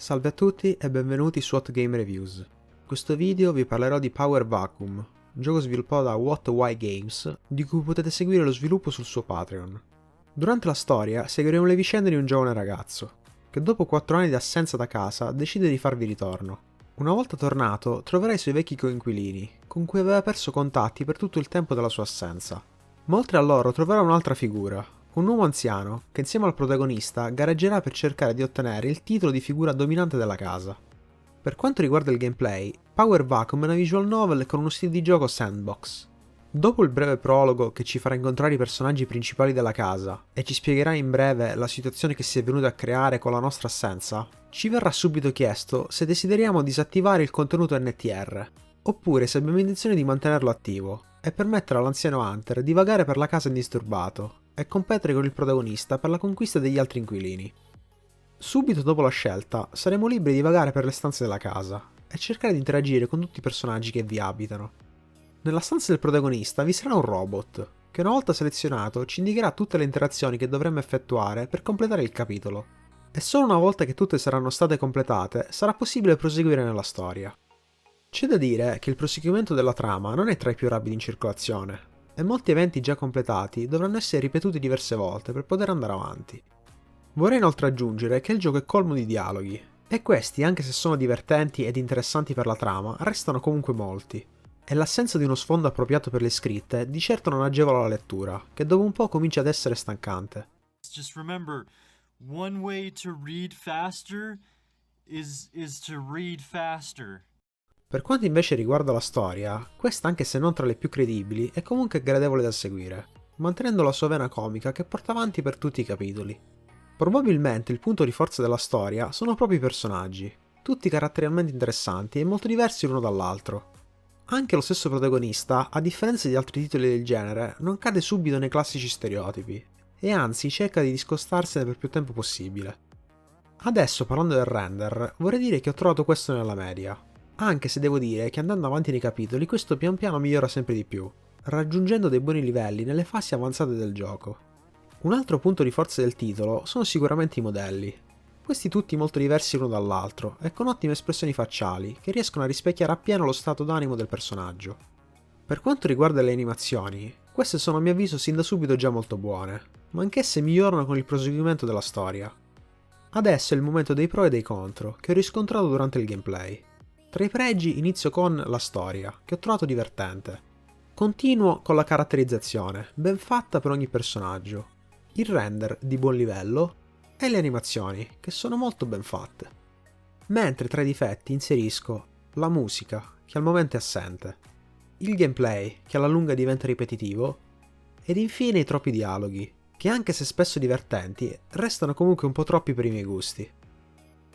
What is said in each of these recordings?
Salve a tutti e benvenuti su Hot Game Reviews. In questo video vi parlerò di Power Vacuum, un gioco sviluppato da What Why Games, di cui potete seguire lo sviluppo sul suo Patreon. Durante la storia seguiremo le vicende di un giovane ragazzo, che dopo 4 anni di assenza da casa decide di farvi ritorno. Una volta tornato troverà i suoi vecchi coinquilini, con cui aveva perso contatti per tutto il tempo della sua assenza. Ma oltre a loro troverà un'altra figura, un uomo anziano che insieme al protagonista gareggerà per cercare di ottenere il titolo di figura dominante della casa. Per quanto riguarda il gameplay, Power Vacuum è una visual novel con uno stile di gioco sandbox. Dopo il breve prologo che ci farà incontrare i personaggi principali della casa e ci spiegherà in breve la situazione che si è venuta a creare con la nostra assenza, ci verrà subito chiesto se desideriamo disattivare il contenuto NTR, oppure se abbiamo intenzione di mantenerlo attivo e permettere all'anziano Hunter di vagare per la casa indisturbato e competere con il protagonista per la conquista degli altri inquilini. Subito dopo la scelta saremo liberi di vagare per le stanze della casa e cercare di interagire con tutti i personaggi che vi abitano. Nella stanza del protagonista vi sarà un robot, che una volta selezionato ci indicherà tutte le interazioni che dovremmo effettuare per completare il capitolo, e solo una volta che tutte saranno state completate sarà possibile proseguire nella storia. C'è da dire che il proseguimento della trama non è tra i più rapidi in circolazione, e molti eventi già completati dovranno essere ripetuti diverse volte per poter andare avanti. Vorrei inoltre aggiungere che il gioco è colmo di dialoghi, e questi, anche se sono divertenti ed interessanti per la trama, restano comunque molti, e l'assenza di uno sfondo appropriato per le scritte di certo non agevola la lettura, che dopo un po' comincia ad essere stancante. Just remember, one way to read faster is to read faster. Per quanto invece riguarda la storia, questa, anche se non tra le più credibili, è comunque gradevole da seguire, mantenendo la sua vena comica che porta avanti per tutti i capitoli. Probabilmente il punto di forza della storia sono proprio i personaggi, tutti caratterialmente interessanti e molto diversi l'uno dall'altro. Anche lo stesso protagonista, a differenza di altri titoli del genere, non cade subito nei classici stereotipi, e anzi cerca di discostarsene per più tempo possibile. Adesso, parlando del render, vorrei dire che ho trovato questo nella media, anche se devo dire che andando avanti nei capitoli questo pian piano migliora sempre di più, raggiungendo dei buoni livelli nelle fasi avanzate del gioco. Un altro punto di forza del titolo sono sicuramente i modelli, questi tutti molto diversi l'uno dall'altro e con ottime espressioni facciali che riescono a rispecchiare appieno lo stato d'animo del personaggio. Per quanto riguarda le animazioni, queste sono a mio avviso sin da subito già molto buone, ma anch'esse migliorano con il proseguimento della storia. Adesso è il momento dei pro e dei contro che ho riscontrato durante il gameplay. Tra i pregi inizio con la storia, che ho trovato divertente. Continuo con la caratterizzazione, ben fatta per ogni personaggio, il render di buon livello e le animazioni, che sono molto ben fatte. Mentre tra i difetti inserisco la musica, che al momento è assente, il gameplay, che alla lunga diventa ripetitivo, ed infine i troppi dialoghi, che anche se spesso divertenti, restano comunque un po' troppi per i miei gusti.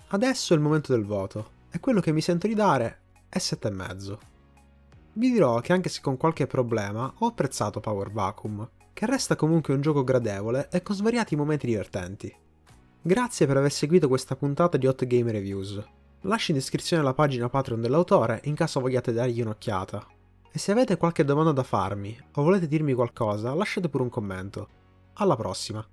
Adesso è il momento del voto, e quello che mi sento di dare è 7,5. Vi dirò che anche se con qualche problema ho apprezzato Power Vacuum, che resta comunque un gioco gradevole e con svariati momenti divertenti. Grazie per aver seguito questa puntata di Hot Game Reviews. Lascio in descrizione la pagina Patreon dell'autore in caso vogliate dargli un'occhiata. E se avete qualche domanda da farmi o volete dirmi qualcosa, lasciate pure un commento. Alla prossima!